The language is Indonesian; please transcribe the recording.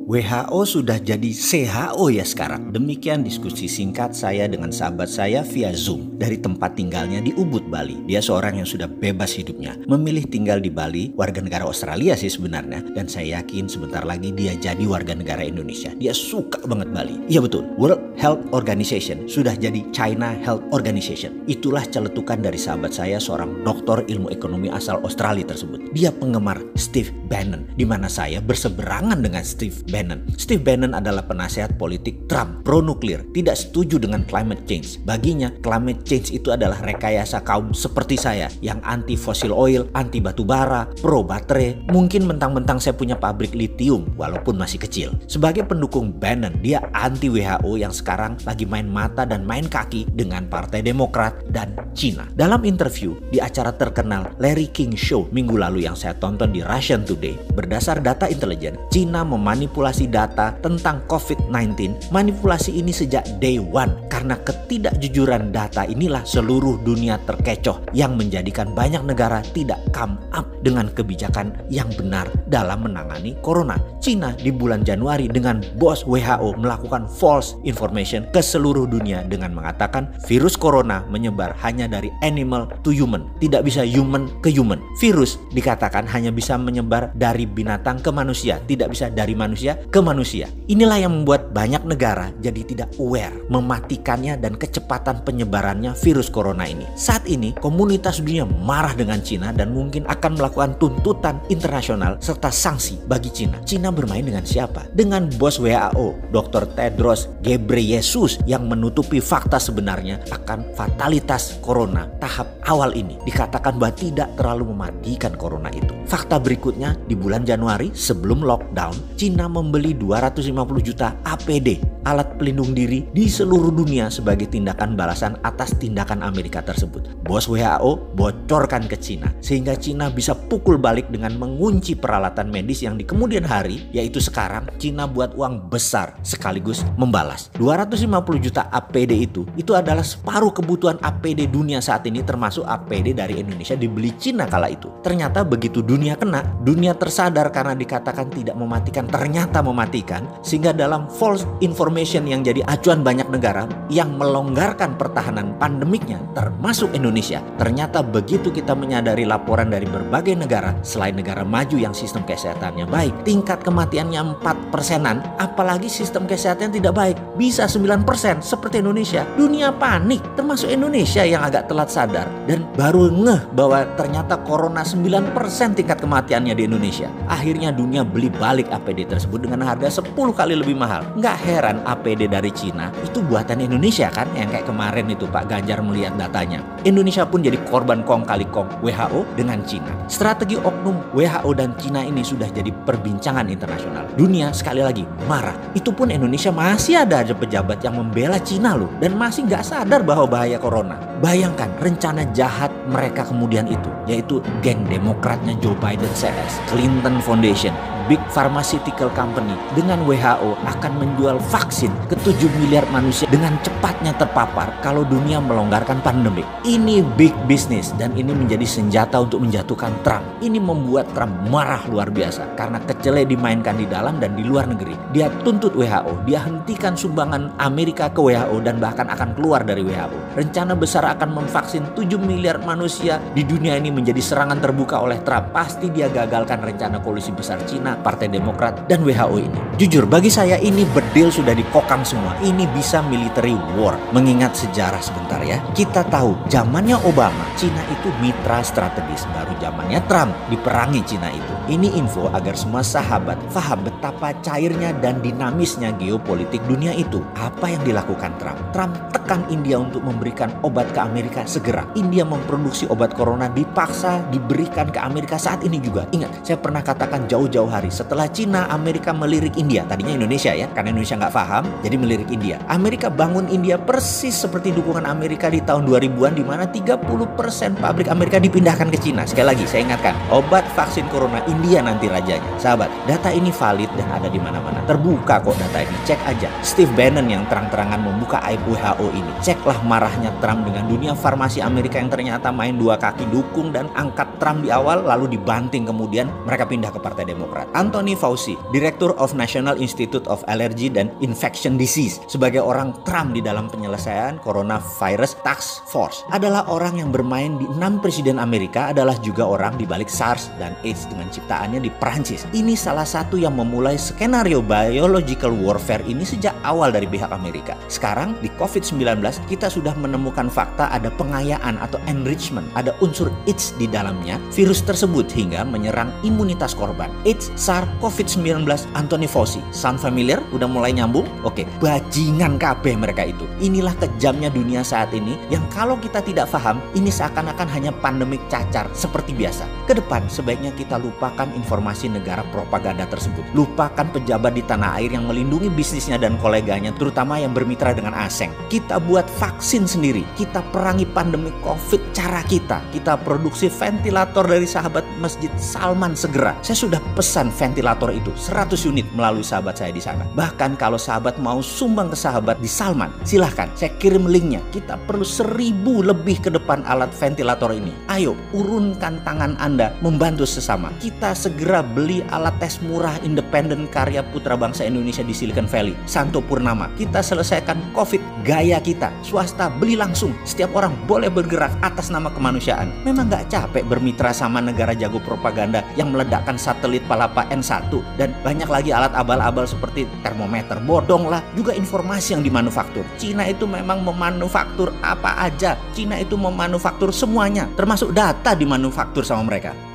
WHO sudah jadi CHO ya sekarang. Demikian diskusi singkat saya dengan sahabat saya via Zoom dari tempat tinggalnya di Ubud, Bali. Dia seorang yang sudah bebas hidupnya, memilih tinggal di Bali, warga negara Australia sih sebenarnya. Dan saya yakin sebentar lagi dia jadi warga negara Indonesia. Dia suka banget Bali. Iya betul, World Health Organization sudah jadi China Health Organization. Itulah celetukan dari sahabat saya, seorang doktor ilmu ekonomi asal Australia tersebut. Dia penggemar Steve Bannon, di mana saya berseberangan dengan Steve Bannon. Steve Bannon adalah penasehat politik Trump, pro nuklir, tidak setuju dengan climate change. Baginya, climate change itu adalah rekayasa kaum seperti saya yang anti fossil oil, anti batu bara, pro baterai. Mungkin mentang-mentang saya punya pabrik litium walaupun masih kecil. Sebagai pendukung Bannon, dia anti WHO yang sekarang lagi main mata dan main kaki dengan Partai Demokrat dan Cina. Dalam interview di acara terkenal Larry King Show minggu lalu yang saya tonton di Russian Today, berdasar data intelijen, Cina memanipulasi data tentang COVID-19. Manipulasi ini sejak day one. Karena ketidakjujuran data inilah seluruh dunia terkecoh yang menjadikan banyak negara tidak come up dengan kebijakan yang benar dalam menangani corona. Cina di bulan Januari dengan bos WHO melakukan false information ke seluruh dunia dengan mengatakan virus corona menyebar hanya dari animal to human, tidak bisa human ke human. Virus dikatakan hanya bisa menyebar dari binatang ke manusia, tidak bisa dari manusia ke manusia. Inilah yang membuat banyak negara jadi tidak aware mematikannya dan kecepatan penyebarannya virus corona ini. Saat ini komunitas dunia marah dengan Cina dan mungkin akan melakukan tuntutan internasional serta sanksi bagi Cina. Cina bermain dengan siapa? Dengan bos WHO, Dr. Tedros Ghebreyesus, yang menutupi fakta sebenarnya akan fatalitas corona tahap awal ini. Dikatakan bahwa tidak terlalu mematikan corona itu. Fakta berikutnya, di bulan Januari sebelum lockdown, Cina membeli 250 juta APD, alat pelindung diri, di seluruh dunia sebagai tindakan balasan atas tindakan Amerika tersebut. Bos WHO bocorkan ke Cina sehingga Cina bisa pukul balik dengan mengunci peralatan medis yang di kemudian hari, yaitu sekarang Cina buat uang besar sekaligus membalas. 250 juta APD itu adalah separuh kebutuhan APD dunia saat ini, termasuk APD dari Indonesia dibeli Cina kala itu. Ternyata begitu dunia kena, dunia tersadar karena dikatakan tidak mematikan, ternyata mematikan, sehingga dalam false information yang jadi acuan banyak negara yang melonggarkan pertahanan pandemiknya termasuk Indonesia. Ternyata begitu kita menyadari laporan dari berbagai negara selain negara maju yang sistem kesehatannya baik, tingkat kematiannya 4%-an, apalagi sistem kesehatan tidak baik bisa 9% seperti Indonesia. Dunia panik, termasuk Indonesia yang agak telat sadar dan baru ngeh bahwa ternyata corona 9% tingkat kematiannya di Indonesia. Akhirnya dunia beli balik APD tersebut dengan harga 10 kali lebih mahal. Nggak heran APD dari Cina itu buatan Indonesia kan, yang kayak kemarin itu Pak Ganjar melihat datanya. Indonesia pun jadi korban kong kali kong WHO dengan Cina. Strategi oknum WHO dan Cina ini sudah jadi perbincangan internasional. Dunia sekali lagi marah. Itu pun Indonesia masih ada aja pejabat yang membela Cina loh, dan masih nggak sadar bahwa bahaya corona. Bayangkan rencana jahat mereka kemudian itu, yaitu geng demokratnya Joe Biden CS, Clinton Foundation, big pharmaceutical company dengan WHO akan menjual vaksin ke 7 miliar manusia dengan cepatnya terpapar kalau dunia melonggarkan pandemik. Ini big business dan ini menjadi senjata untuk menjatuhkan Trump. Ini membuat Trump marah luar biasa karena kecele dimainkan di dalam dan di luar negeri. Dia tuntut WHO, dia hentikan sumbangan Amerika ke WHO dan bahkan akan keluar dari WHO. Rencana besar akan memvaksin 7 miliar manusia di dunia ini menjadi serangan terbuka oleh Trump. Pasti dia gagalkan rencana koalisi besar Cina, Partai Demokrat, dan WHO ini. Jujur, bagi saya ini bedil sudah dikokang semua. Ini bisa military war. Mengingat sejarah sebentar ya. Kita tahu zamannya Obama, Cina itu mitra strategis. Baru zamannya Trump diperangi Cina itu. Ini info agar semua sahabat paham betapa cairnya dan dinamisnya geopolitik dunia itu. Apa yang dilakukan Trump? Trump tekan India untuk memberikan obat ke Amerika segera. India memproduksi obat corona dipaksa diberikan ke Amerika saat ini juga. Ingat, saya pernah katakan jauh-jauh hari setelah Cina, Amerika melirik India. Tadinya Indonesia ya, karena Indonesia nggak paham, jadi melirik India. Amerika bangun India persis seperti dukungan Amerika di tahun 2000-an, di mana 30% pabrik Amerika dipindahkan ke Cina. Sekali lagi, saya ingatkan, obat vaksin corona bukan dia nanti rajanya. Sahabat, data ini valid dan ada di mana-mana. Terbuka kok data ini, cek aja. Steve Bannon yang terang-terangan membuka aib WHO ini. Ceklah marahnya Trump dengan dunia farmasi Amerika yang ternyata main dua kaki dukung dan angkat Trump di awal lalu dibanting kemudian mereka pindah ke Partai Demokrat. Anthony Fauci, Director of National Institute of Allergy and Infection Disease, sebagai orang Trump di dalam penyelesaian Coronavirus Task Force, adalah orang yang bermain di 6 presiden Amerika, adalah juga orang di balik SARS dan AIDS dengan ciptaannya di Perancis. Ini salah satu yang memulai skenario biological warfare ini sejak awal dari pihak Amerika. Sekarang di COVID-19 kita sudah menemukan fakta ada pengayaan atau enrichment, ada unsur AIDS di dalamnya virus tersebut hingga menyerang imunitas korban. AIDS, SARS, COVID-19, Anthony Fauci. Sound familiar? Udah mulai nyambung? Oke, bajingan kabeh mereka itu. Inilah kejamnya dunia saat ini yang kalau kita tidak paham, ini seakan-akan hanya pandemik cacar seperti biasa. Kedepan sebaiknya kita lupakan informasi negara propaganda tersebut. Lupakan pejabat di tanah air yang melindungi bisnisnya dan koleganya, terutama yang bermitra dengan asing. Kita buat vaksin sendiri. Kita perangi pandemi COVID cara kita. Kita produksi ventilator dari sahabat Masjid Salman segera. Saya sudah pesan ventilator itu 100 unit melalui sahabat saya di sana. Bahkan kalau sahabat mau sumbang ke sahabat di Salman, silahkan saya kirim linknya. Kita perlu 1000 lebih ke depan alat ventilator ini. Ayo urunkan tangan Anda membantu sesama. Kita segera beli alat tes murah independen karya putra bangsa Indonesia di Silicon Valley, Santo Purnama. Kita selesaikan COVID gaya kita. Swasta beli langsung. Setiap orang boleh bergerak atas nama kemanusiaan. Memang nggak capek bermitra sama negara jago propaganda yang meledakkan satelit Palapa N1 dan banyak lagi alat abal-abal seperti termometer. Bodong lah. Juga informasi yang dimanufaktur. Cina itu memang memanufaktur apa aja. Cina itu memanufaktur semuanya, termasuk data dimanufaktur sama mereka.